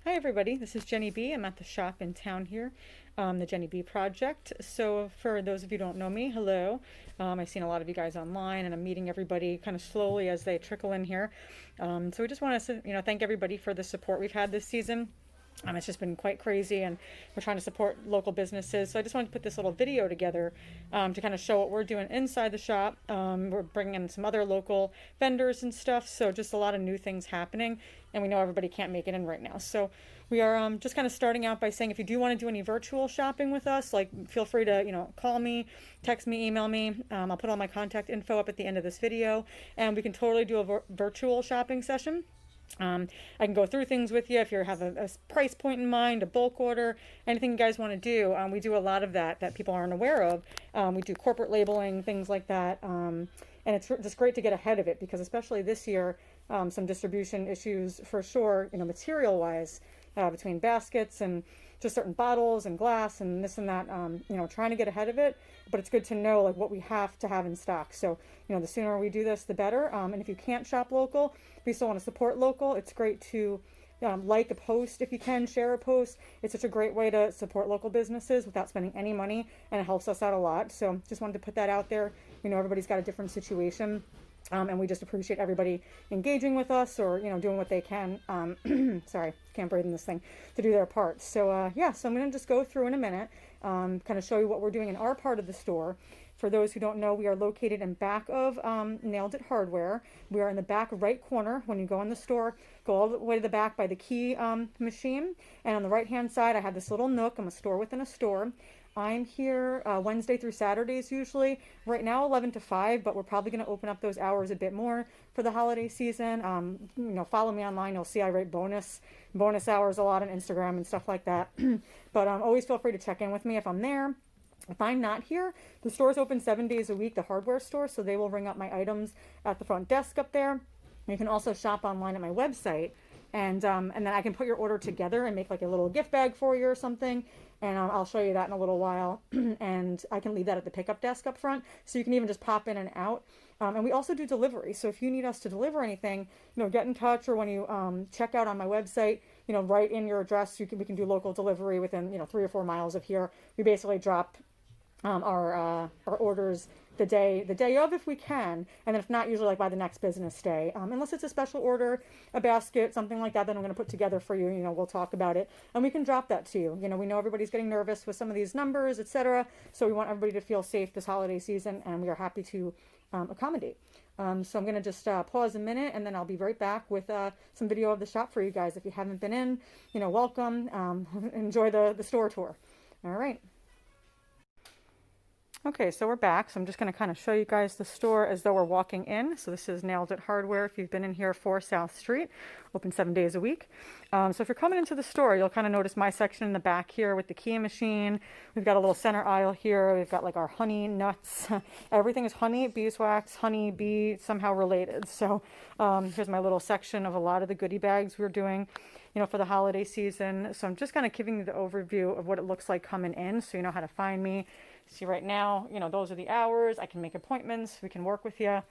Hi everybody, this is Jenny B. I'm at the shop in town here, the Jenny B Project. So for those of you who don't know me, hello. I've seen a lot of you guys online and I'm meeting everybody kind of slowly as they trickle in here. So we just want to, thank everybody for the support we've had this season. It's just been quite crazy and we're trying to support local businesses. So I just wanted to put this little video together to kind of show what we're doing inside the shop. We're bringing in some other local vendors and stuff. So just a lot of new things happening. And we know everybody can't make it in right now. So we are just kind of starting out by saying if you do want to do any virtual shopping with us, like feel free to, call me, text me, email me. I'll put all my contact info up at the end of this video. And we can totally do a virtual shopping session. I can go through things with you if you have a price point in mind, a bulk order, anything you guys want to do. We do a lot of that people aren't aware of. We do corporate labeling, things like that. And it's just great to get ahead of it because especially this year, some distribution issues for sure, material wise, between baskets and just certain bottles and glass and this and that, trying to get ahead of it. But it's good to know like what we have to have in stock. So, the sooner we do this, the better. And if you can't shop local, if you still want to support local, it's great to like a post if you can, share a post. It's such a great way to support local businesses without spending any money, and it helps us out a lot. So just wanted to put that out there. Everybody's got a different situation. And we just appreciate everybody engaging with us or, doing what they can. Sorry, can't breathe in this thing, to do their part. So, so I'm going to just go through in a minute, kind of show you what we're doing in our part of the store. For those who don't know, we are located in back of Nailed It Hardware. We are in the back right corner. When you go in the store, go all the way to the back by the key machine. And on the right-hand side, I have this little nook. I'm a store within a store. I'm here Wednesday through Saturdays usually. Right now 11 to 5, but we're probably going to open up those hours a bit more for the holiday season. Follow me online. You'll see I write bonus hours a lot on Instagram and stuff like that. But always feel free to check in with me if I'm there. If I'm not here, the store's open 7 days a week, the hardware store, so they will ring up my items at the front desk up there. You can also shop online at my website. And then I can put your order together and make like a little gift bag for you or something. And I'll show you that in a little while. And I can leave that at the pickup desk up front. So you can even just pop in and out. And we also do delivery. So if you need us to deliver anything, get in touch, or when you check out on my website, write in your address. We can do local delivery within 3 or 4 miles of here. We basically drop our orders the day of if we can, and then if not, usually like by the next business day, unless it's a special order, a basket, something like that I'm going to put together for you. We'll talk about it and we can drop that to you. We know everybody's getting nervous with some of these numbers, etc., so we want everybody to feel safe this holiday season, and we are happy to accommodate. So I'm going to just pause a minute, and then I'll be right back with some video of the shop for you guys. If you haven't been in, welcome. Enjoy the store tour. All right. Okay, so we're back. So I'm just going to kind of show you guys the store as though we're walking in. So this is Nailed It Hardware. If you've been in here, 4 South Street, open 7 days a week. So if you're coming into the store, you'll kind of notice my section in the back here with the key machine. We've got a little center aisle here. We've got like our honey nuts. Everything is honey, beeswax, honey, bee, somehow related. So here's my little section of a lot of the goodie bags we're doing, for the holiday season. So I'm just kind of giving you the overview of what it looks like coming in, so you know how to find me. See, right now, those are the hours. I can make appointments. We can work with you.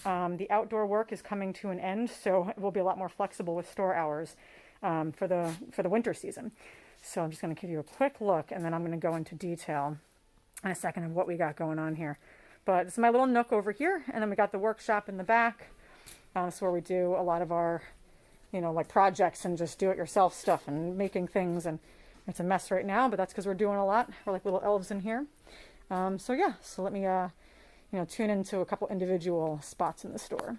The outdoor work is coming to an end, so we'll be a lot more flexible with store hours for the winter season. So I'm just going to give you a quick look, and then I'm going to go into detail in a second of what we got going on here. But it's my little nook over here, and then we got the workshop in the back. That's where we do a lot of our, like projects and just do-it-yourself stuff and making things. And it's a mess right now, but that's because we're doing a lot. We're like little elves in here. So let me, tune into a couple individual spots in the store.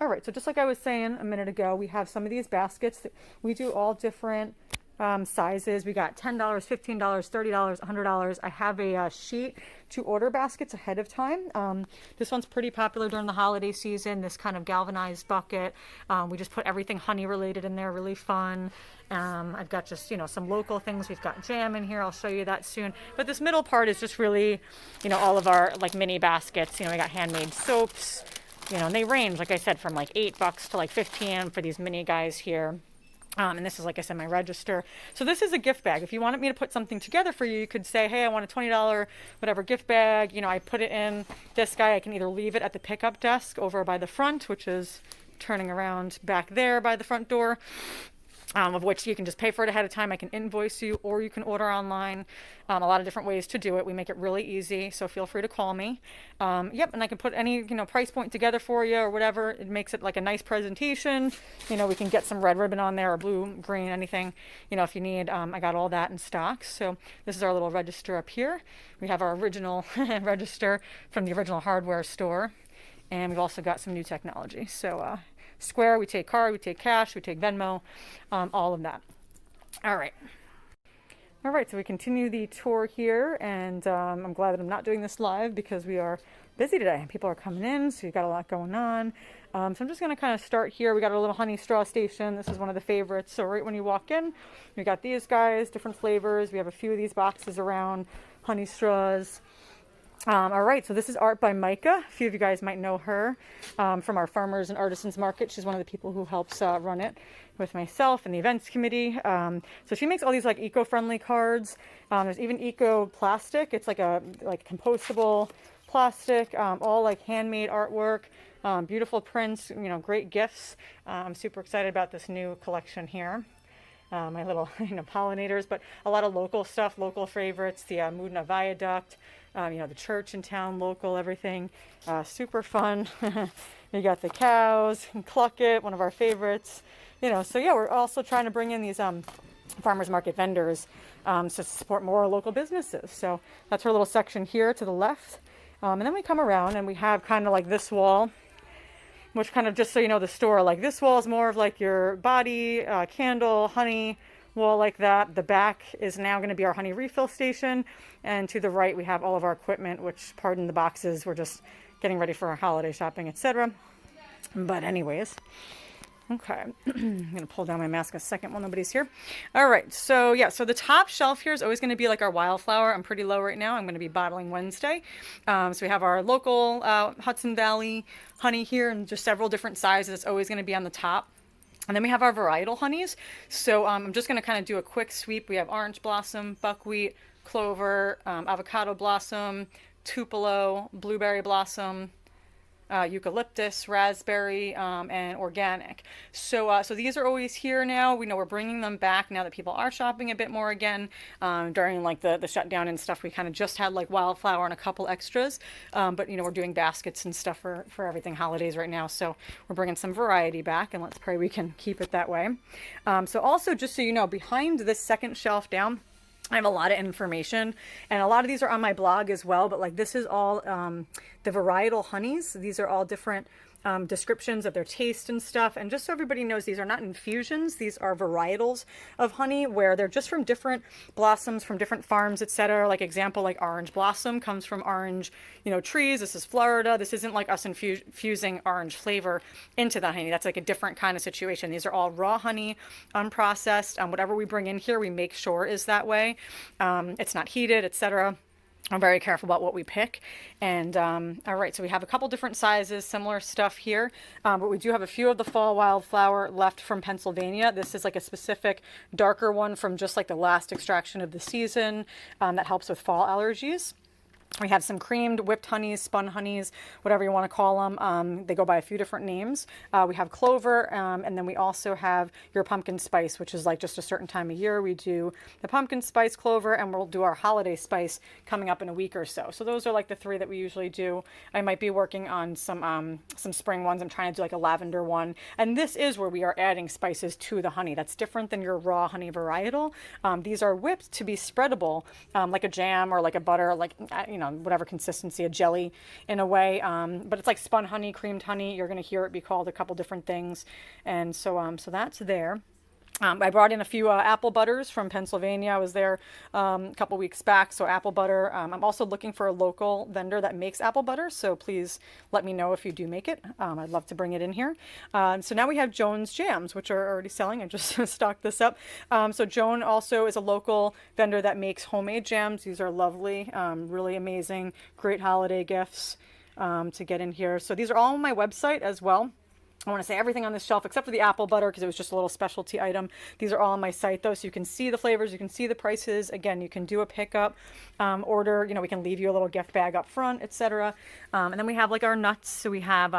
All right, so just like I was saying a minute ago, we have some of these baskets that we do all different sizes. We got $10, $15, $30, $100. I have a sheet to order baskets ahead of time. This one's pretty popular during the holiday season, this kind of galvanized bucket. We just put everything honey related in there, really fun. I've got just, some local things. We've got jam in here. I'll show you that soon. But this middle part is just really, all of our like mini baskets. We got handmade soaps, and they range, like I said, from like $8 to like 15 for these mini guys here. And this is, like I said, my register. So this is a gift bag. If you wanted me to put something together for you, you could say, hey, I want a $20 whatever gift bag. I put it in this guy. I can either leave it at the pickup desk over by the front, which is turning around back there by the front door. Of which you can just pay for it ahead of time. I can invoice you, or you can order online. A lot of different ways to do it. We make it really easy, so feel free to call me. Yep, and I can put any price point together for you or whatever. It makes it like a nice presentation. We can get some red ribbon on there or blue, green, anything. If you need. I got all that in stock. So this is our little register up here. We have our original register from the original hardware store, and we've also got some new technology. So. Square, we take card, we take cash, we take Venmo, all of that. All right, so we continue the tour here, and I'm glad that I'm not doing this live because we are busy today. People are coming in, so you've got a lot going on. So I'm just going to kind of start here. We got a little honey straw station. This is one of the favorites. So right when you walk in, we got these guys, different flavors. We have a few of these boxes around, honey straws. All right, so this is art by Micah. A few of you guys might know her from our Farmers and Artisans Market. She's one of the people who helps run it with myself and the events committee. So she makes all these like eco-friendly cards. There's even eco plastic. It's like a compostable plastic, all like handmade artwork, beautiful prints, great gifts. I'm super excited about this new collection here. My little pollinators, but a lot of local stuff, local favorites, the Moodna Viaduct, the church in town, local, everything. Super fun. You got the cows, Cluck-It, one of our favorites. So yeah, we're also trying to bring in these farmers market vendors to support more local businesses. So that's our little section here to the left. And then we come around and we have kind of like this wall, which kind of, just so you know, the store, like this wall is more of like your body, candle, honey wall like that. The back is now going to be our honey refill station. And to the right, we have all of our equipment, which, pardon the boxes, we're just getting ready for our holiday shopping, etc. But anyways, okay, I'm going to pull down my mask a second while nobody's here. All right, so yeah, so the top shelf here is always going to be like our wildflower. I'm pretty low right now. I'm going to be bottling Wednesday. So we have our local Hudson Valley honey here in just several different sizes. It's always going to be on the top. And then we have our varietal honeys. So I'm just going to kind of do a quick sweep. We have orange blossom, buckwheat, clover, avocado blossom, tupelo, blueberry blossom, eucalyptus, raspberry, and organic. So these are always here now. We know we're bringing them back now that people are shopping a bit more again. During like the shutdown and stuff, we kind of just had like wildflower and a couple extras. But we're doing baskets and stuff for everything holidays right now. So we're bringing some variety back, and let's pray we can keep it that way. So also, just so you know, behind this second shelf down, I have a lot of information, and a lot of these are on my blog as well, but like this is all the varietal honeys. These are all different descriptions of their taste and stuff. And just so everybody knows, these are not infusions. These are varietals of honey where they're just from different blossoms from different farms, etc. Like example, like orange blossom comes from orange, trees. This is Florida. This isn't like us infusing orange flavor into the honey. That's like a different kind of situation. These are all raw honey, unprocessed. Whatever we bring in here, we make sure is that way. It's not heated, etc. I'm very careful about what we pick. And all right, so we have a couple different sizes, similar stuff here, but we do have a few of the fall wildflower left from Pennsylvania. This is like a specific darker one from just like the last extraction of the season that helps with fall allergies. We have some creamed whipped honeys, spun honeys, whatever you want to call them. They go by a few different names. We have clover, and then we also have your pumpkin spice, which is like just a certain time of year. We do the pumpkin spice clover, and we'll do our holiday spice coming up in a week or so. So those are like the three that we usually do. I might be working on some spring ones. I'm trying to do like a lavender one. And this is where we are adding spices to the honey. That's different than your raw honey varietal. These are whipped to be spreadable, like a jam or like a butter, like, whatever consistency, a jelly in a way. But it's like spun honey, creamed honey. You're going to hear it be called a couple different things. And so that's there. I brought in a few apple butters from Pennsylvania. I was there a couple weeks back, so apple butter. I'm also looking for a local vendor that makes apple butter, so please let me know if you do make it. I'd love to bring it in here. So now we have Joan's Jams, which are already selling. I just stocked this up. So Joan also is a local vendor that makes homemade jams. These are lovely, really amazing, great holiday gifts to get in here. So these are all on my website as well. I want to say everything on this shelf except for the apple butter because it was just a little specialty item. These are all on my site though, so you can see the flavors, you can see the prices. Again, you can do a pickup order. You know, we can leave you a little gift bag up front, etc. And then we have like our nuts. So we have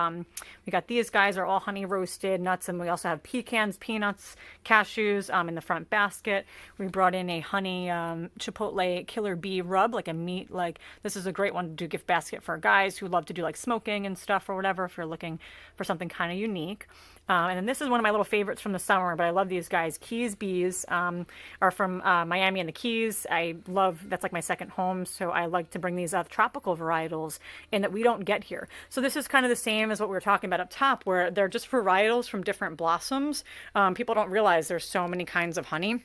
we got these guys are all honey roasted nuts, and we also have pecans, peanuts, cashews in the front basket. We brought in a honey chipotle killer bee rub, like a meat. Like this is a great one to do gift basket for guys who love to do like smoking and stuff or whatever. If you're looking for something kind of unique. And then this is one of my little favorites from the summer, but I love these guys. Keys Bees are from Miami and the Keys. I love, that's like my second home, so I like to bring these tropical varietals in that we don't get here. So this is kind of the same as what we were talking about up top, where they're just varietals from different blossoms. People don't realize there's so many kinds of honey.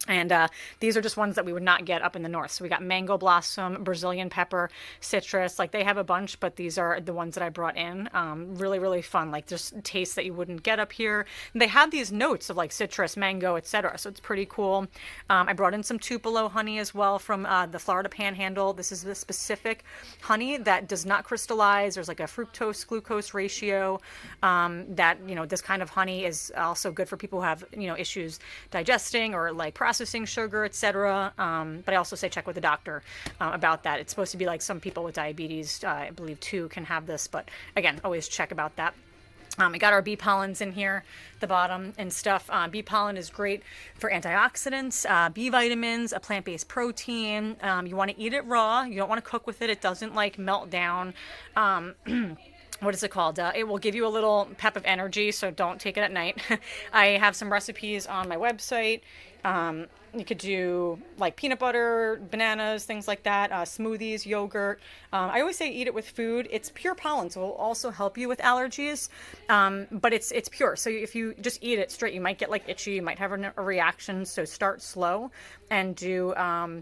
And these are just ones that we would not get up in the north. So we got mango blossom, Brazilian pepper, citrus. Like they have a bunch, but these are the ones that I brought in. Really, really fun. Like just tastes that you wouldn't get up here. And they have these notes of like citrus, mango, etc. So it's pretty cool. I brought in some Tupelo honey as well from the Florida Panhandle. This is the specific honey that does not crystallize. There's like a fructose glucose ratio. That, you know, this kind of honey is also good for people who have, you know, issues digesting or like processing sugar, etc. But I also say check with the doctor about that. It's supposed to be like some people with diabetes, I believe too, can have this. But again, always check about that. We got our bee pollens in here, the bottom and stuff. Bee pollen is great for antioxidants, B vitamins, a plant-based protein. You want to eat it raw. You don't want to cook with it. It doesn't like melt down. What is it called? It will give you a little pep of energy, so don't take it at night. I have some recipes on my website. You could do like peanut butter, bananas, things like that, smoothies, yogurt. I always say eat it with food. It's pure pollen, so it will also help you with allergies, but it's pure. So if you just eat it straight, you might get like itchy, you might have a reaction. So start slow and do,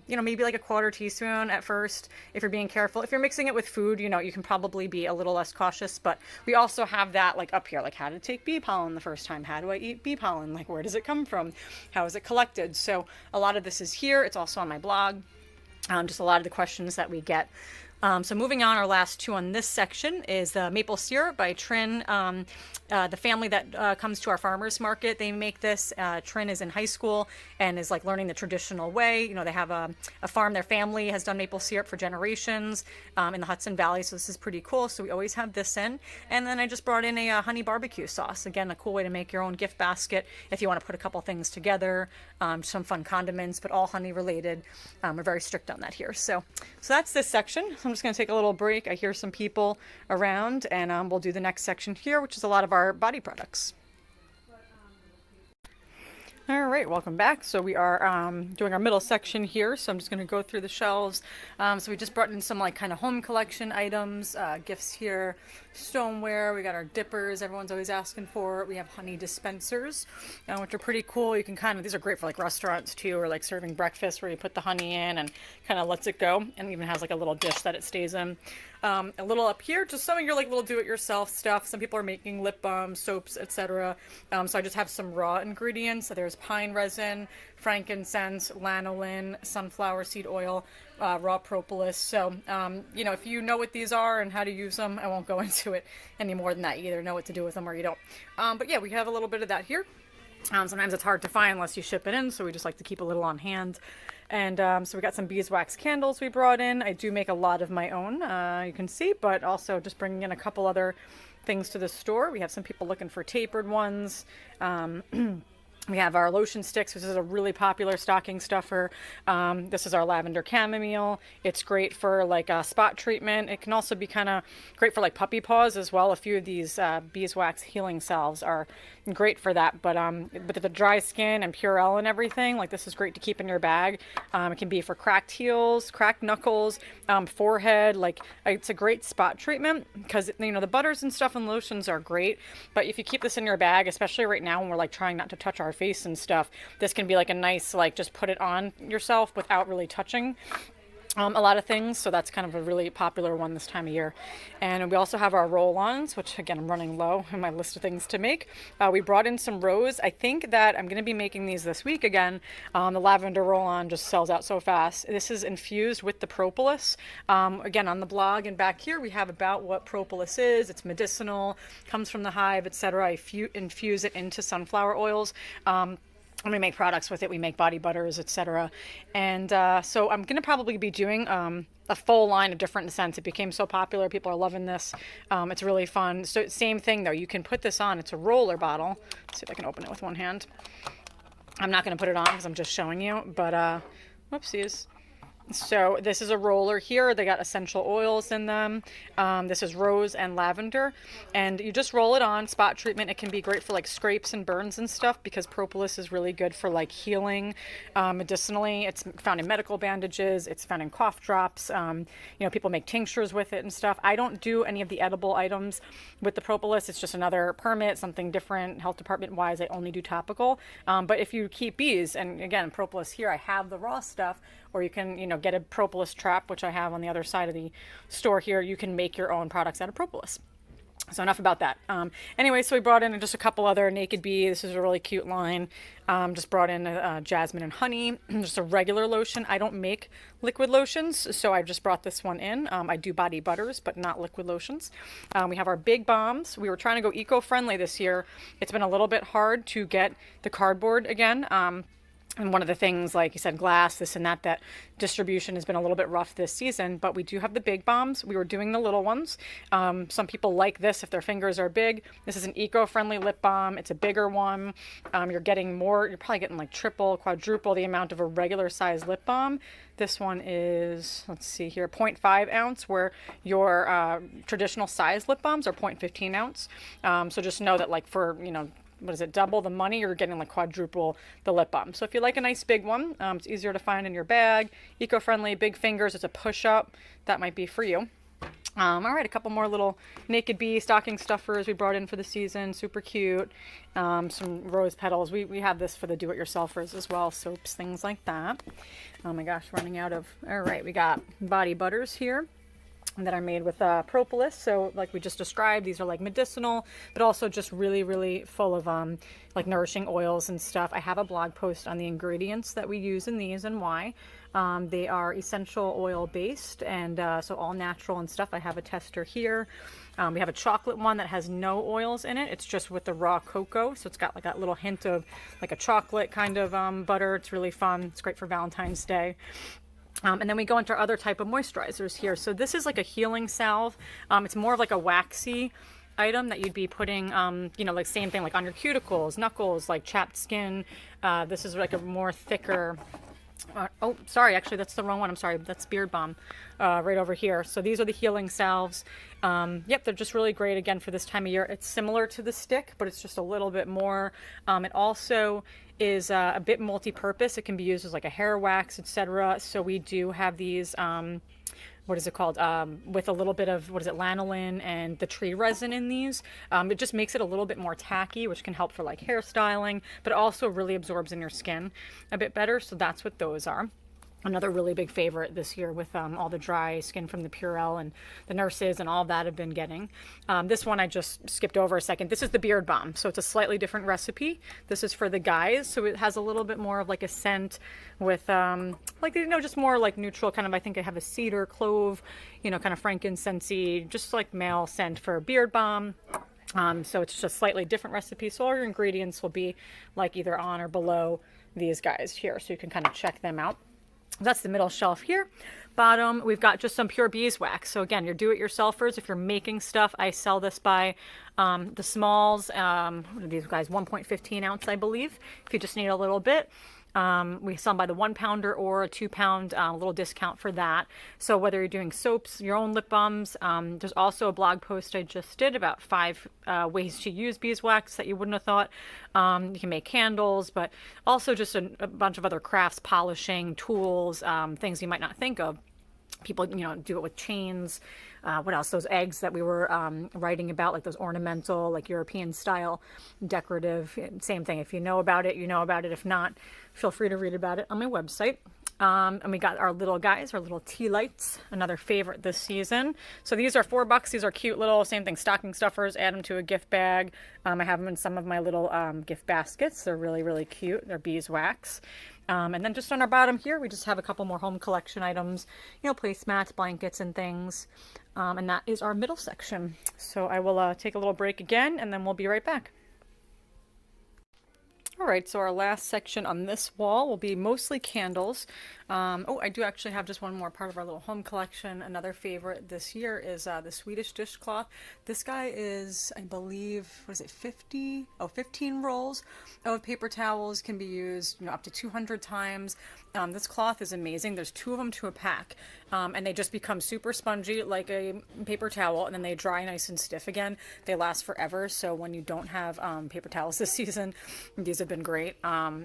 you know, maybe like a quarter teaspoon at first if you're being careful. If you're mixing it with food, you know, you can probably be a little less cautious, but we also have that like up here, like how to take bee pollen the first time. How do I eat bee pollen? Like where does it come from? How is it collected? So a lot of this is here. It's also on my blog. Just a lot of the questions that we get. So moving on, our last two on this section is maple syrup by Trin. The family that comes to our farmers market, they make this. Trin is in high school and is like learning the traditional way. You know, they have a farm. Their family has done maple syrup for generations in the Hudson Valley. So this is pretty cool. So we always have this in. And then I just brought in a honey barbecue sauce. Again, a cool way to make your own gift basket if you want to put a couple things together. Some fun condiments, but all honey related. We're very strict on that here. So that's this section. So I'm just going to take a little break. I hear some people around, and we'll do the next section here, which is a lot of our body products. All right, welcome back. So we are doing our middle section here. So I'm just going to go through the shelves. So we just brought in some like kind of home collection items, gifts here, stoneware. We got our dippers. Everyone's always asking for. We have honey dispensers, which are pretty cool. You can kind of, these are great for like restaurants too, or like serving breakfast where you put the honey in and kind of lets it go, and even has like a little dish that it stays in. A little up here, just some of your like little do-it-yourself stuff. Some people are making lip balms, soaps, etc. So I just have some raw ingredients. So there's pine resin, frankincense, lanolin, sunflower seed oil, raw propolis. So, you know, if you know what these are and how to use them, I won't go into it any more than that. You either know what to do with them or you don't. But yeah, we have a little bit of that here. Sometimes it's hard to find unless you ship it in, so we just like to keep a little on hand. And so we got some beeswax candles we brought in. I do make a lot of my own, you can see, but also just bringing in a couple other things to the store. We have some people looking for tapered ones. We have our lotion sticks, which is a really popular stocking stuffer. This is our lavender chamomile. It's great for like a spot treatment. It can also be kind of great for like puppy paws as well. A few of these beeswax healing salves are great for that. But with the dry skin and Purell and everything, like this is great to keep in your bag. It can be for cracked heels, cracked knuckles, forehead. Like it's a great spot treatment because, you know, the butters and stuff and lotions are great. But if you keep this in your bag, especially right now when we're like trying not to touch our face and stuff, this can be like a nice, like just put it on yourself without really touching. a lot of things, so that's kind of a really popular one this time of year. And we also have our roll-ons, which again, I'm running low in my list of things to make. We brought in some rose. I think that I'm going to be making these this week again. The lavender roll-on just sells out so fast. This is infused with the propolis. Again, on the blog and back here, we have about what propolis is. It's medicinal, comes from the hive, etc. I infuse it into sunflower oils. And we make products with it. We make body butters, etc. And so I'm going to probably be doing a full line of different scents. It became so popular. People are loving this. It's really fun. So same thing though. You can put this on. It's a roller bottle. Let's see if I can open it with one hand. I'm not going to put it on because I'm just showing you. But whoopsies. So this is a roller here. They got essential oils in them. This is rose and lavender. And you just roll it on, spot treatment. It can be great for like scrapes and burns and stuff because propolis is really good for like healing medicinally. It's found in medical bandages. It's found in cough drops. People make tinctures with it and stuff. I don't do any of the edible items with the propolis. It's just another permit, something different health department wise. I only do topical. But if you keep bees, and again, propolis here, I have the raw stuff, or you can, get a propolis trap, which I have on the other side of the store here. You can make your own products out of propolis. So enough about that. Anyway, so we brought in just a couple other Naked Bee. This is a really cute line. Just brought in jasmine and honey, just a regular lotion. I don't make liquid lotions, so I just brought this one in. I do body butters, but not liquid lotions. We have our big bombs. We were trying to go eco-friendly this year. It's been a little bit hard to get the cardboard again. And one of the things, like you said, glass, this and that distribution has been a little bit rough this season, but we do have the big bombs. We were doing the little ones. Some people like this if their fingers are big. This is an eco-friendly lip balm. It's a bigger one. You're probably getting like triple, quadruple the amount of a regular size lip balm. This one is, let's see here, 0.5 ounce, where your traditional size lip balms are 0.15 ounce. So just know that like for, double the money, you're getting like quadruple the lip balm. So if you like a nice big one, it's easier to find in your bag, eco-friendly, big fingers, it's a push-up, that might be for you. All right, a couple more little Naked Bee stocking stuffers we brought in for the season, super cute. Some rose petals. We have this for the do-it-yourselfers as well, soaps, things like that. Oh my gosh, running out of, all right, we got body butters here that are made with propolis. So like we just described, these are like medicinal, but also just really, really full of like nourishing oils and stuff. I have a blog post on the ingredients that we use in these and why. They are essential oil based and so all natural and stuff. I have a tester here. We have a chocolate one that has no oils in it. It's just with the raw cocoa. So it's got like that little hint of like a chocolate kind of butter. It's really fun. It's great for Valentine's Day. And then we go into our other type of moisturizers here. So this is like a healing salve. It's more of like a waxy item that you'd be putting, like same thing like on your cuticles, knuckles, like chapped skin. This is like a more thicker, actually that's the wrong one. I'm sorry, that's Beard Balm right over here. So these are the healing salves. They're just really great again for this time of year. It's similar to the stick, but it's just a little bit more. It also is a bit multi-purpose. It can be used as like a hair wax, etc. So we do have these, what is it called? With a little bit of, lanolin and the tree resin in these. It just makes it a little bit more tacky, which can help for like hairstyling, but also really absorbs in your skin a bit better. So that's what those are. Another really big favorite this year with all the dry skin from the Purell and the nurses and all that have been getting. This one I just skipped over a second. This is the Beard Balm. So it's a slightly different recipe. This is for the guys. So it has a little bit more of like a scent with just more like neutral kind of, I think I have a cedar, clove, kind of frankincense-y, just like male scent for Beard Balm. So it's just slightly different recipe. So all your ingredients will be like either on or below these guys here. So you can kind of check them out. That's the middle shelf here. Bottom, we've got just some pure beeswax. So again, your do-it-yourselfers, if you're making stuff, I sell this by the smalls. What are these guys? 1.15 ounce, I believe, if you just need a little bit. We sell them by the 1 pounder or a 2 pound, little discount for that. So whether you're doing soaps, your own lip balms, there's also a blog post I just did about 5 ways to use beeswax that you wouldn't have thought. You can make candles, but also just a bunch of other crafts, polishing, tools, things you might not think of. People, do it with chains. What else? Those eggs that we were writing about, like those ornamental, like European style, decorative. Same thing. If you know about it, you know about it. If not, feel free to read about it on my website. And we got our little guys, our little tea lights, another favorite this season. So these are $4. These are cute little, same thing, stocking stuffers. Add them to a gift bag. I have them in some of my little gift baskets. They're really, really cute. They're beeswax. And then just on our bottom here, we just have a couple more home collection items, you know, placemats, blankets, and things. And that is our middle section. So I will take a little break again, and then we'll be right back. All right, so our last section on this wall will be mostly candles. Oh, I do actually have just one more part of our little home collection. Another favorite this year is the Swedish dishcloth. This guy is, I believe, what is it, 15 rolls of paper towels, can be used, you know, up to 200 times. This cloth is amazing. There's 2 of them to a pack, and they just become super spongy like a paper towel, and then they dry nice and stiff again. They last forever, so when you don't have paper towels this season, these have been great.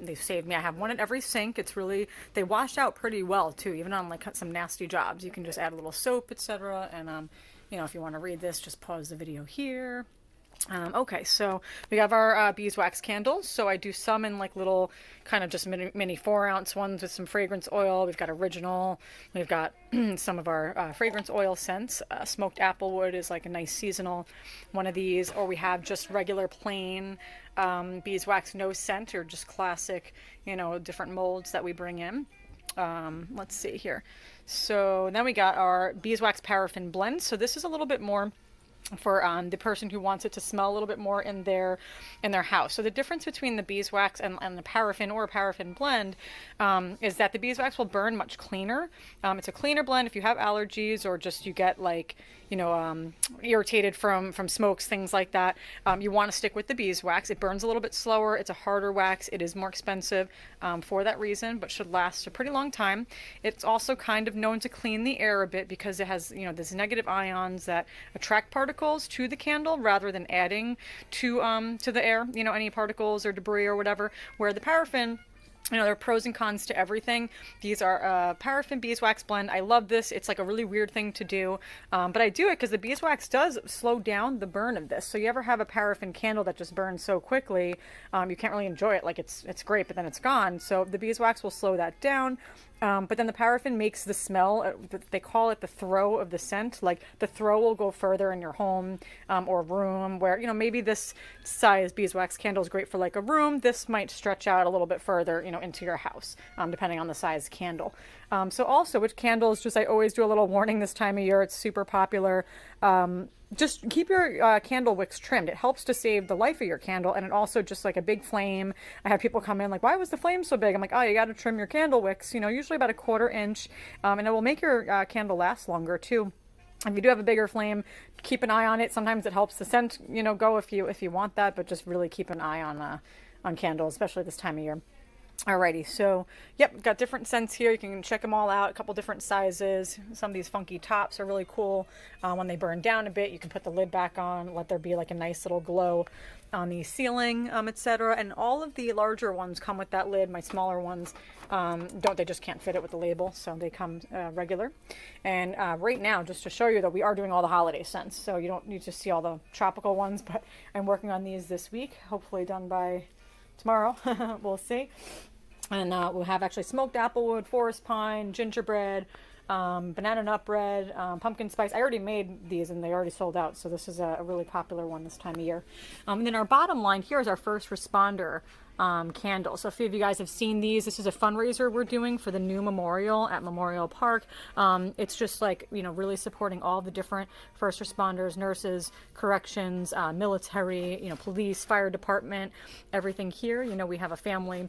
They've saved me. I have one at every sink. It's really, they wash out pretty well too, even on like some nasty jobs. You can just add a little soap, etc. And you know, if you want to read this, just pause the video here. Okay, so we have our beeswax candles. So I do some in like little kind of just mini 4-ounce ones with some fragrance oil. We've got original. We've got some of our fragrance oil scents. Smoked applewood is like a nice seasonal one of these. Or we have just regular plain beeswax no scent, or just classic, you know, different molds that we bring in. Let's see here. So then we got our beeswax paraffin blend. So this is a little bit more for the person who wants it to smell a little bit more in their house. So the difference between the beeswax and the paraffin or paraffin blend is that the beeswax will burn much cleaner. It's a cleaner blend if you have allergies, or just you get like, you know, irritated from smokes, things like that. You want to stick with the beeswax. It burns a little bit slower. It's a harder wax. It is more expensive for that reason, but should last a pretty long time. It's also kind of known to clean the air a bit because it has, you know, these negative ions that attract particles to the candle rather than adding to the air, you know, any particles or debris or whatever. Where the paraffin, you know, there are pros and cons to everything. These are paraffin beeswax blend. I love this. It's like a really weird thing to do, but I do it because the beeswax does slow down the burn of this. So you ever have a paraffin candle that just burns so quickly, you can't really enjoy it. Like it's great, but then it's gone. So the beeswax will slow that down. But then the paraffin makes the smell, they call it the throw of the scent. Like the throw will go further in your home or room, where, you know, maybe this size beeswax candle is great for like a room. This might stretch out a little bit further, you know, into your house, depending on the size candle. So also with candles, just I always do a little warning this time of year. It's super popular. Just keep your candle wicks trimmed. It helps to save the life of your candle, and it also just like a big flame. I have people come in like, why was the flame so big? I'm like, oh, you got to trim your candle wicks, you know, usually about 1/4 inch, and it will make your candle last longer too. If you do have a bigger flame, keep an eye on it. Sometimes it helps the scent, you know, go if you want that, but just really keep an eye on candles, especially this time of year. Alrighty, so yep, got different scents here. You can check them all out, a couple different sizes. Some of these funky tops are really cool. When they burn down a bit, you can put the lid back on, let there be like a nice little glow on the ceiling, etc. And all of the larger ones come with that lid. My smaller ones don't, they just can't fit it with the label, so they come regular. And right now, just to show you that we are doing all the holiday scents, so you don't need to see all the tropical ones, but I'm working on these this week, hopefully done by tomorrow. We'll see. And we'll have actually smoked applewood, forest pine, gingerbread, banana nut bread, pumpkin spice. I already made these and they already sold out, so this is a really popular one this time of year. And then our bottom line here is our first responder candle. So a few of you guys have seen these. This is a fundraiser we're doing for the new memorial at Memorial Park. It's just like, you know, really supporting all the different first responders, nurses, corrections, military, you know, police, fire department, everything here. You know, we have a family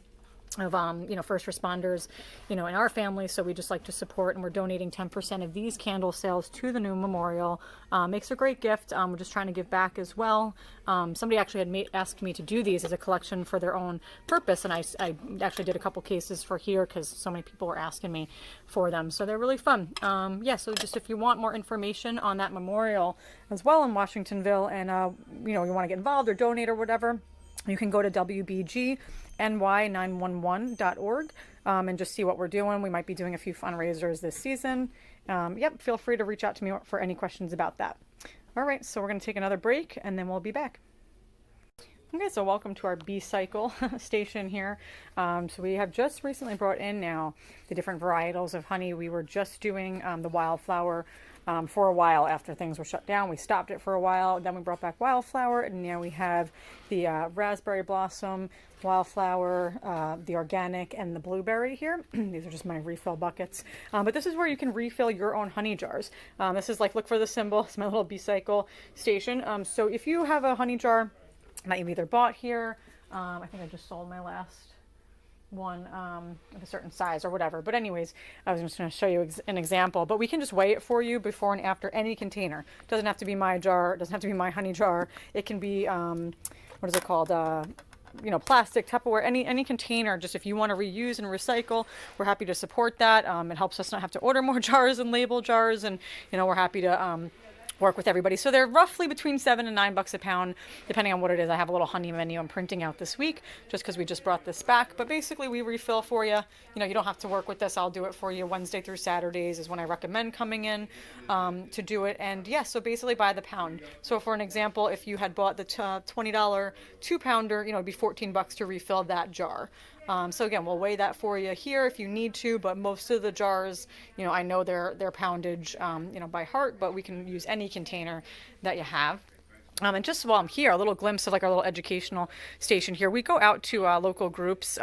of you know, first responders, you know, in our family, so we just like to support, and we're donating 10% of these candle sales to the new memorial. Makes a great gift. We're just trying to give back as well. Somebody actually had asked me to do these as a collection for their own purpose, and I actually did a couple cases for here because so many people were asking me for them, so they're really fun. Yeah, so just if you want more information on that memorial as well in Washingtonville, and you know, you want to get involved or donate or whatever, you can go to WBGNY911.org and just see what we're doing. We might be doing a few fundraisers this season. Yep, feel free to reach out to me for any questions about that. All right, so we're going to take another break and then we'll be back. Okay, so welcome to our bee cycle station here. So we have just recently brought in now the different varietals of honey. We were just doing the wildflower for a while after things were shut down. We stopped it for a while, then we brought back wildflower, and now we have the raspberry blossom, wildflower, the organic, and the blueberry here. These are just my refill buckets. But this is where you can refill your own honey jars. This is like, look for the symbol. It's my little bee cycle station. So if you have a honey jar that you've either bought here, I think I just sold my last one of a certain size or whatever. But anyways, I was just going to show you an example. But we can just weigh it for you before and after any container. It doesn't have to be my jar. It doesn't have to be my honey jar. It can be, what is it called? You know, plastic, Tupperware, any container. Just if you want to reuse and recycle, we're happy to support that. It helps us not have to order more jars and label jars. And, you know, we're happy to work with everybody. So they're roughly between $7 and $9 a pound, depending on what it is. I have a little honey menu I'm printing out this week just because we just brought this back. But basically we refill for you. You know, you don't have to work with this. I'll do it for you. Wednesday through Saturdays is when I recommend coming in to do it. And yeah, so basically by the pound. So for an example, if you had bought the $20 2-pounder, you know, it'd be $14 to refill that jar. So again, we'll weigh that for you here if you need to, but most of the jars, you know, I know their poundage, you know, by heart, but we can use any container that you have. And just while I'm here, a little glimpse of like our little educational station here. We go out to local groups.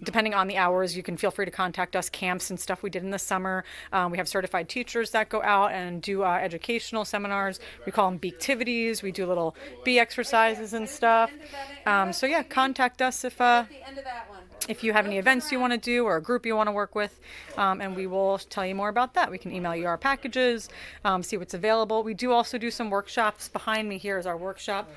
Depending on the hours, you can feel free to contact us. Camps and stuff we did in the summer. We have certified teachers that go out and do educational seminars. We call them beaktivities. We do little bee exercises and stuff. So yeah, contact us if you have any events you want to do or a group you want to work with, and we will tell you more about that. We can email you our packages, see what's available. We do also do some workshops. Behind me here is our workshop.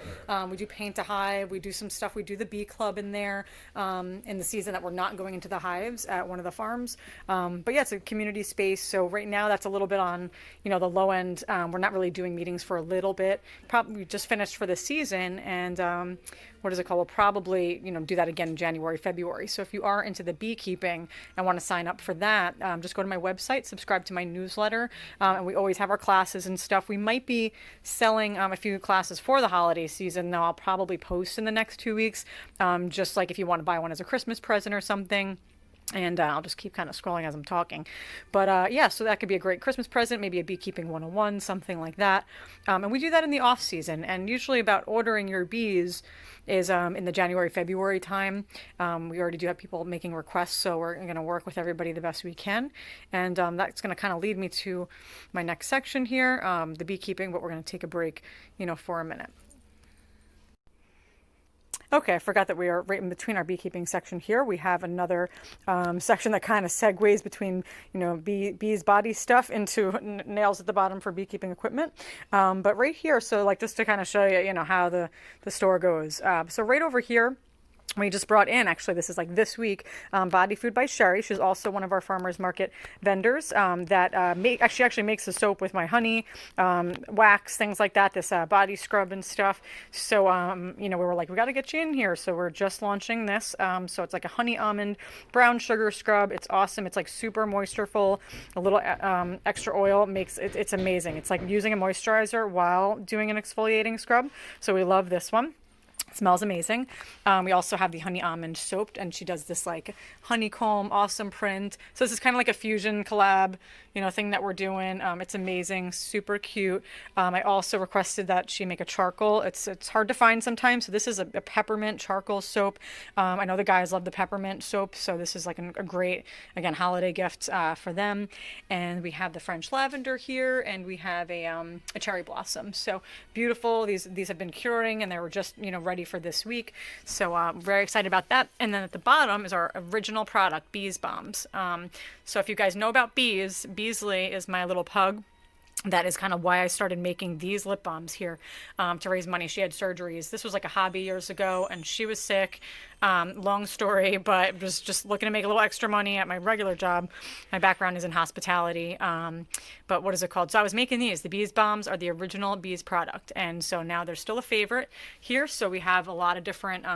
We do paint a hive. We do some stuff. We do the bee club in there in the season that we're not going into the hives at one of the farms. But yeah, it's a community space. So right now that's a little bit on, you know, the low end. We're not really doing meetings for a little bit. We just finished for the season, and what is it called? We'll probably, you know, do that again in January, February. So if you are into the beekeeping and want to sign up for that, just go to my website, subscribe to my newsletter, and we always have our classes and stuff. We might be selling a few classes for the holiday season, though I'll probably post in the next 2 weeks, just like if you want to buy one as a Christmas present or something. And I'll just keep kind of scrolling as I'm talking. But yeah, so that could be a great Christmas present, maybe a beekeeping 101, something like that. And we do that in the off season. And usually about ordering your bees is in the January, February time. We already do have people making requests, so we're going to work with everybody the best we can. And that's going to kind of lead me to my next section here, the beekeeping, but we're going to take a break, you know, for a minute. Okay, I forgot that we are right in between our beekeeping section here. We have another section that kind of segues between, you know, bees body stuff into nails at the bottom for beekeeping equipment. But right here, so like just to kind of show you, you know, how the store goes. So right over here, we just brought in, actually, this is like this week, Body Food by Sherry. She's also one of our farmers market vendors that actually makes the soap with my honey, wax, things like that, this body scrub and stuff. So, you know, we were like, we got to get you in here. So we're just launching this. So it's like a honey almond brown sugar scrub. It's awesome. It's like super moistureful, a little extra oil. It's amazing. It's like using a moisturizer while doing an exfoliating scrub. So we love this one. Smells amazing. We also have the honey almond soap, and she does this like honeycomb awesome print. So this is kind of like a fusion collab, you know, thing that we're doing. It's amazing, super cute. I also requested that she make a charcoal. It's hard to find sometimes. So this is a peppermint charcoal soap. I know the guys love the peppermint soap, so this is like a great, again, holiday gift for them. And we have the French lavender here, and we have a cherry blossom. So beautiful. These have been curing, and they were just, you know, ready for this week. So I'm very excited about that. And then at the bottom is our original product, Bees Bombs. So if you guys know about bees, Beasley is my little pug. That is kind of why I started making these lip balms here to raise money. She had surgeries. This was like a hobby years ago, and she was sick. Long story, but was just looking to make a little extra money at my regular job. My background is in hospitality. But what is it called? So I was making these. The Bees Bombs are the original Bees product. And so now they're still a favorite here. So we have a lot of different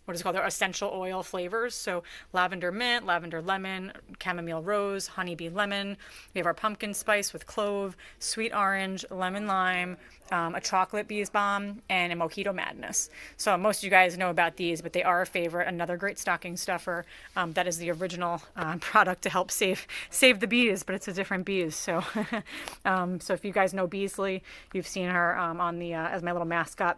what is it called, their essential oil flavors. So lavender mint, lavender lemon, chamomile rose, honeybee lemon. We have our pumpkin spice with clove, sweet orange, lemon lime, a chocolate bees balm, and a mojito madness. So most of you guys know about these, but they are a favorite. Another great stocking stuffer. That is the original product to help save the bees, but it's a different bees. So, so if you guys know Beasley, you've seen her on the as my little mascot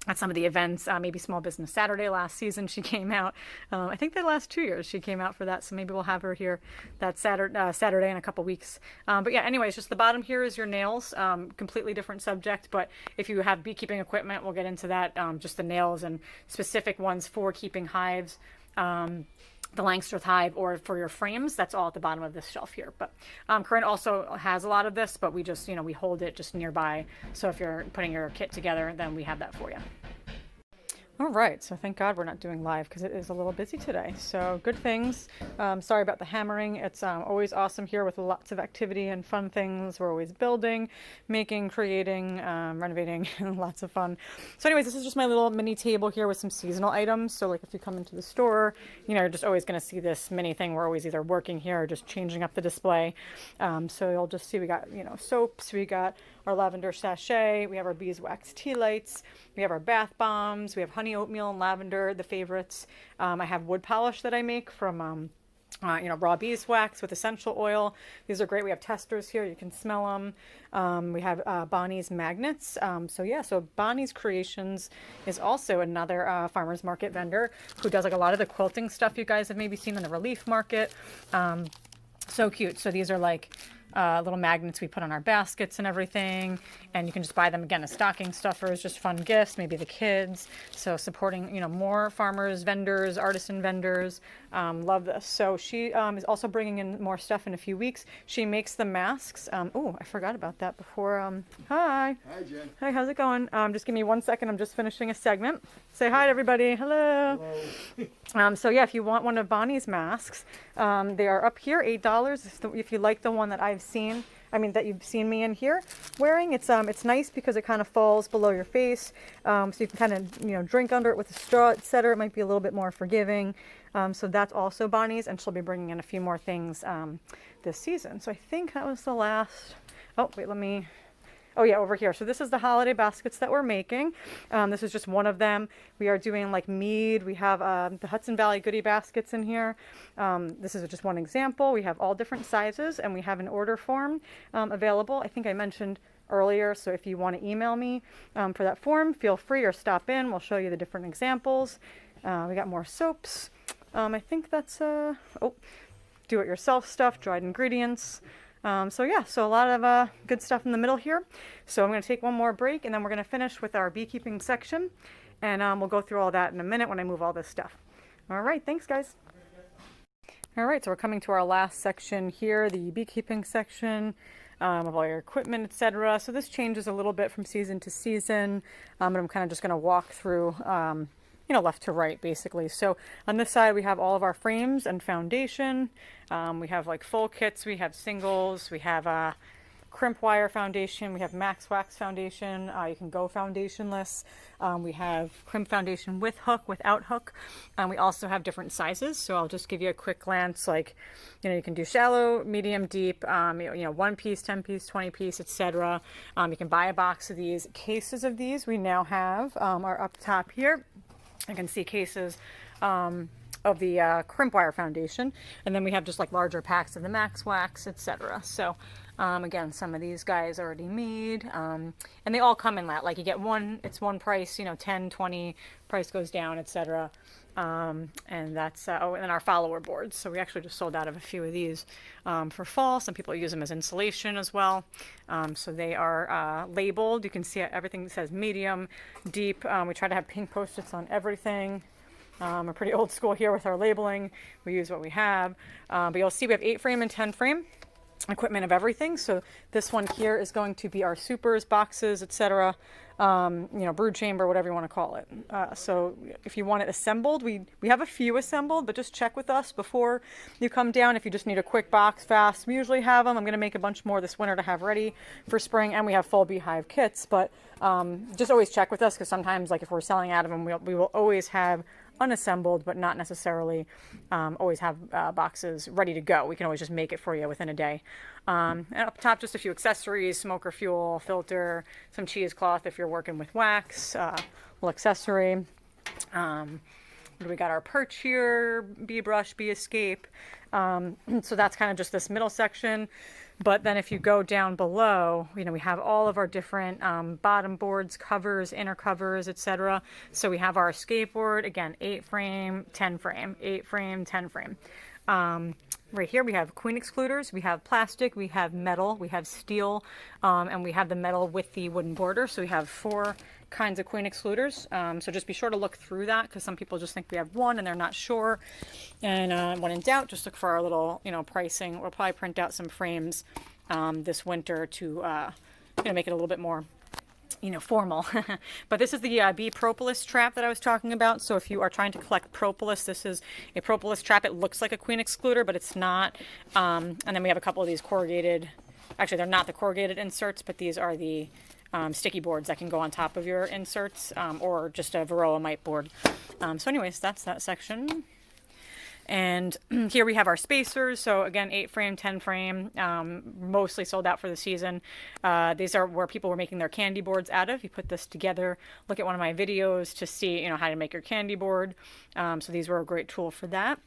at some of the events, maybe Small Business Saturday last season, she came out. I think the last 2 years she came out for that, so maybe we'll have her here that Saturday in a couple weeks. But yeah, anyways, just the bottom here is your nails. Completely different subject, but if you have beekeeping equipment, we'll get into that. Just the nails and specific ones for keeping hives. The Langstroth hive, or for your frames, that's all at the bottom of this shelf here. But Corinne also has a lot of this, but we just, we hold it just nearby. So if you're putting your kit together, then we have that for you. All right, so thank God we're not doing live because it is a little busy today. So good things. Sorry about the hammering. It's always awesome here with lots of activity and fun things. We're always building, making, creating, renovating, lots of fun. So anyways, this is just my little mini table here with some seasonal items. So like if you come into the store, you're just always going to see this mini thing. We're always either working here or just changing up the display. So you'll just see we got, soaps, we got our lavender sachet, we have our beeswax tea lights, we have our bath bombs, we have honey oatmeal and lavender, the favorites. I have wood polish that I make from raw beeswax with essential oil. These are great. We have testers here. You can smell them. We have Bonnie's magnets. So Bonnie's Creations is also another farmer's market vendor who does like a lot of the quilting stuff you guys have maybe seen in the relief market. So cute. So these are like little magnets we put on our baskets and everything, and you can just buy them again as stocking stuffers, just fun gifts, maybe the kids. So supporting more farmers, vendors, artisan vendors. Love this. So she is also bringing in more stuff in a few weeks. She makes the masks. Oh, I forgot about that before. Hi. Hi, Jen. Hi, how's it going? Just give me 1 second. I'm just finishing a segment. Say hi to everybody. Hello. Hello. So yeah, if you want one of Bonnie's masks, they are up here, $8. If you like the one that I've seen, that you've seen me in here wearing, it's nice because it kind of falls below your face, so you can kind of drink under it with a straw, etc. It might be a little bit more forgiving. So that's also Bonnie's, and she'll be bringing in a few more things this season. So I think that was the last. Oh wait, Oh yeah, over here. So this is the holiday baskets that we're making. This is just one of them. We are doing like mead. We have the Hudson Valley Goodie baskets in here. This is just one example. We have all different sizes, and we have an order form available. I think I mentioned earlier. So if you want to email me for that form, feel free, or stop in. We'll show you the different examples. We got more soaps. I think that's do-it-yourself stuff, dried ingredients. So a lot of good stuff in the middle here. So I'm going to take one more break, and then we're going to finish with our beekeeping section, and we'll go through all that in a minute when I move all this stuff. All right, thanks guys. All right, so we're coming to our last section here, the beekeeping section of all your equipment, etc. So this changes a little bit from season to season, but I'm kind of just going to walk through left to right, basically. So on this side, we have all of our frames and foundation. We have like full kits, we have singles, we have crimp wire foundation, we have max wax foundation, you can go foundationless. We have crimp foundation with hook, without hook. We also have different sizes, so I'll just give you a quick glance. Like, you can do shallow, medium, deep, 1 piece, 10 piece, 20 piece, etc. You can buy a box of these. Cases of these we now have are up top here. You can see cases of the crimp wire foundation, and then we have just like larger packs of the max wax, etc. So again, some of these guys already made, and they all come in that, like, you get one, it's one price, 10, 20, price goes down, etc. And that's and then our follower boards. So we actually just sold out of a few of these for fall. Some people use them as insulation as well. So they are labeled. You can see everything says medium, deep. We try to have pink Post-its on everything. We're pretty old school here with our labeling. We use what we have. But you'll see we have 8 frame and 10 frame equipment of everything. So this one here is going to be our supers, boxes, etc. Brood chamber, whatever you want to call it. So if you want it assembled, we have a few assembled, but just check with us before you come down if you just need a quick box fast. We usually have them. I'm going to make a bunch more this winter to have ready for spring, and we have full beehive kits, but just always check with us, because sometimes, like, if we're selling out of them, we will always have unassembled, but not necessarily always have boxes ready to go. We can always just make it for you within a day. And up top, just a few accessories: smoker fuel, filter, some cheesecloth if you're working with wax, little accessory. We got our perch here, bee brush, bee escape. So that's kind of just this middle section. But then if you go down below, you know, we have all of our different bottom boards, covers, inner covers, etc. So we have our skateboard, again, 8 frame, 10 frame, 8 frame, 10 frame. Right here we have queen excluders, we have plastic, we have metal, we have steel, and we have the metal with the wooden border. So we have 4 kinds of queen excluders. So just be sure to look through that, because some people just think we have one and they're not sure. And when in doubt, just look for our little, you know, pricing. We'll probably print out some frames this winter to, you know, make it a little bit more, you know, formal. But this is the bee propolis trap that I was talking about. So if you are trying to collect propolis, this is a propolis trap. It looks like a queen excluder, but it's not. And then we have a couple of these corrugated, actually they're not the corrugated inserts, but these are the sticky boards that can go on top of your inserts, or just a Varroa mite board. So anyways, that's that section. And here we have our spacers. So again, 8 frame, 10 frame, mostly sold out for the season. These are where people were making their candy boards out of. You put this together, look at one of my videos to see, you know, how to make your candy board. So these were a great tool for that.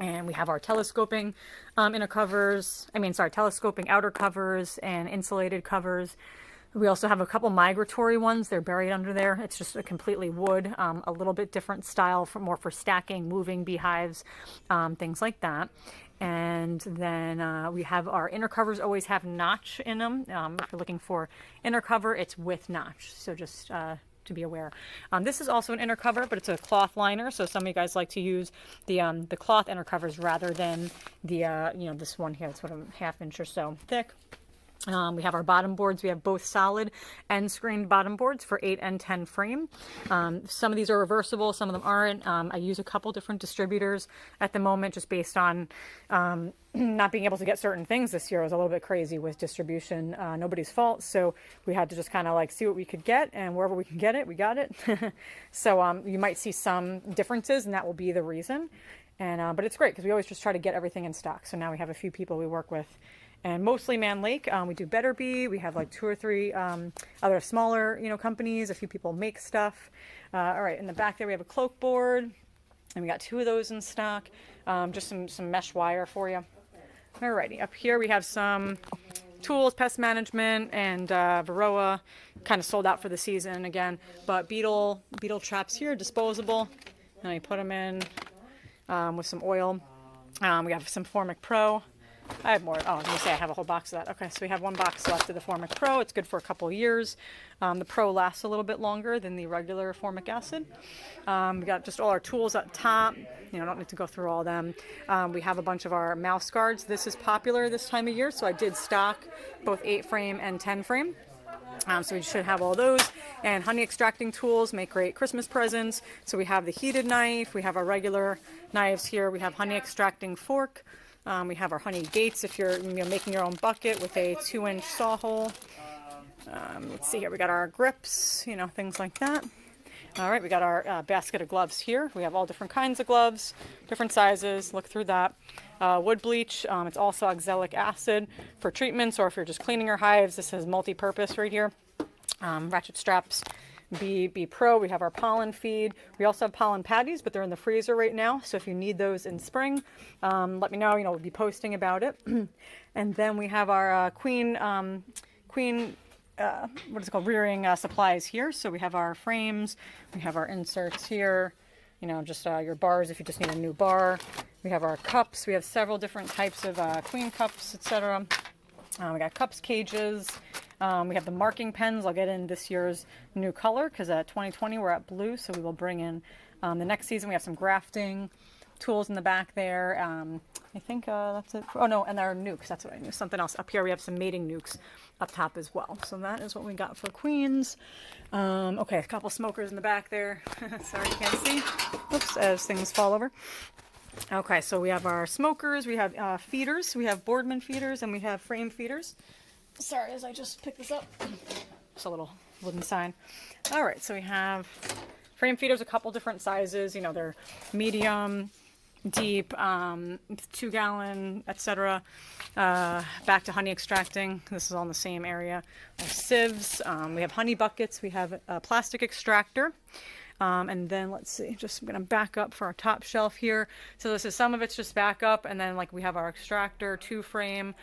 And we have our telescoping telescoping outer covers and insulated covers. We also have a couple migratory ones. They're buried under there. It's just a completely wood, a little bit different style, more for stacking, moving beehives, things like that. And then we have our inner covers, always have notch in them. If you're looking for inner cover, it's with notch. So just to be aware. This is also an inner cover, but it's a cloth liner. So some of you guys like to use the cloth inner covers rather than the, you know, this one here. It's sort of a 1/2 inch or so thick. We have our bottom boards. We have both solid and screened bottom boards for 8 and 10 frame. Some of these are reversible, some of them aren't. I use a couple different distributors at the moment, just based on not being able to get certain things this year. It was a little bit crazy with distribution. Nobody's fault. So we had to just kind of like see what we could get, and wherever we can get it, we got it. So you might see some differences, and that will be the reason. And but it's great because we always just try to get everything in stock. So now we have a few people we work with. And mostly Mann Lake. We do Better Bee. We have like 2 or 3 other smaller, you know, companies. A few people make stuff. All right, in the back there we have a cloak board, and we got 2 of those in stock. Just some mesh wire for you. Alrighty, up here we have some tools, pest management, and Varroa, kind of sold out for the season again. But beetle traps here, disposable, and I put them in with some oil. We have some Formic Pro. I have more. Oh, I was going to say I have a whole box of that. Okay, so we have 1 box left of the Formic Pro. It's good for a couple of years. The Pro lasts a little bit longer than the regular formic acid. We got just all our tools up top. You know, don't need to go through all of them. We have a bunch of our mouse guards. This is popular this time of year, so I did stock both 8 frame and 10 frame. So we should have all those. And honey extracting tools make great Christmas presents. So we have the heated knife. We have our regular knives here. We have honey extracting fork. We have our honey gates if you're, you know, making your own bucket with a 2-inch saw hole. Let's see here. We got our grips, you know, things like that. All right, we got our basket of gloves here. We have all different kinds of gloves, different sizes. Look through that. Wood bleach. It's also oxalic acid for treatments, or if you're just cleaning your hives, this is multi-purpose right here. Ratchet straps. Bee Pro, we have our pollen feed. We also have pollen patties, but they're in the freezer right now. So if you need those in spring, let me know. You know, we'll be posting about it. And then we have our queen, what is it called, rearing supplies here. So we have our frames, we have our inserts here. You know, just your bars if you just need a new bar. We have our cups. We have several different types of queen cups, etc. We got cups, cages. We have the marking pens. I'll get in this year's new color because 2020 we're at blue, so we will bring in the next season. We have some grafting tools in the back there. I think that's it. Oh no, and our nukes. That's what I knew. Something else up here. We have some mating nukes up top as well. So that is what we got for queens. Okay, a couple smokers in the back there. Sorry you can't see. Oops, as things fall over. Okay, so we have our smokers. We have feeders. We have Boardman feeders, and we have frame feeders. Sorry, as I just picked this up. It's a little wooden sign. All right, so we have Frame feeders, a couple different sizes. You know, they're medium, deep, 2-gallon, etc. Back to honey extracting. This is all in the same area. Sieves. We have honey buckets. We have a plastic extractor. And then let's see, just I'm going to back up for our top shelf here. So this is, some of it's just back up, and then like we have our extractor, 2-frame.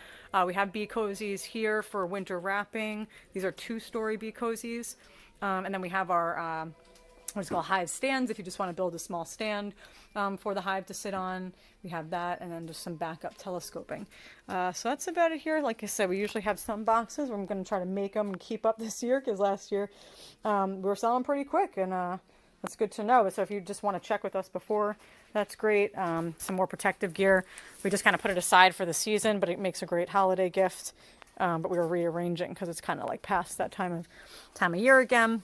We have bee cozies here for winter wrapping. These are 2-story bee cozies. And then we have our what's called hive stands if you just want to build a small stand for the hive to sit on. We have that, and then just some backup telescoping. So that's about it here. Like I said, we usually have some boxes where I'm going to try to make them and keep up this year, because last year we were selling pretty quick, and that's good to know. So if you just want to check with us before, that's great. Some more protective gear. We just kind of put it aside for the season, but it makes a great holiday gift. But we were rearranging because it's kind of like past that time of year again.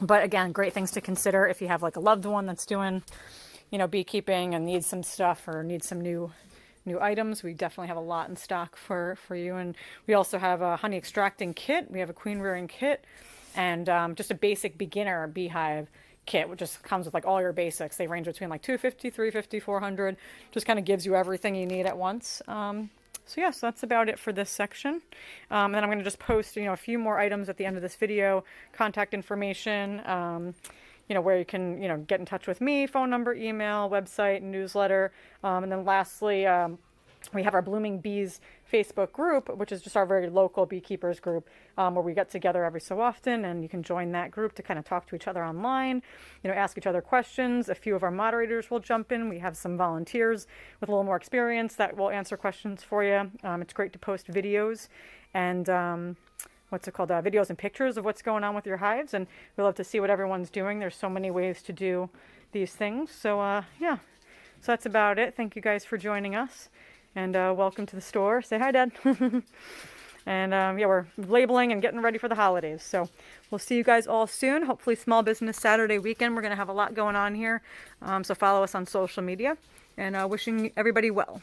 But again, great things to consider if you have like a loved one that's doing, you know, beekeeping and needs some stuff or needs some new items. We definitely have a lot in stock for you. And we also have a honey extracting kit. We have a queen rearing kit, and just a basic beginner beehive kit, which just comes with like all your basics. They range between like $250, $350, $400. Just kind of gives you everything you need at once. So yes, that's about it for this section. And then I'm going to just post, you know, a few more items at the end of this video, contact information, you know, where you can, you know, get in touch with me, phone number, email, website, newsletter. And then lastly, we have our Blooming Bees Facebook group, which is just our very local beekeepers group, where we get together every so often, and you can join that group to kind of talk to each other online, you know, ask each other questions. A few of our moderators will jump in. We have some volunteers with a little more experience that will answer questions for you. It's great to post videos and videos and pictures of what's going on with your hives, and we love to see what everyone's doing. There's so many ways to do these things. So yeah, so that's about it. Thank you guys for joining us. And welcome to the store. Say hi, Dad. And yeah, we're labeling and getting ready for the holidays. So we'll see you guys all soon. Hopefully Small Business Saturday weekend. We're going to have a lot going on here. So follow us on social media. And wishing everybody well.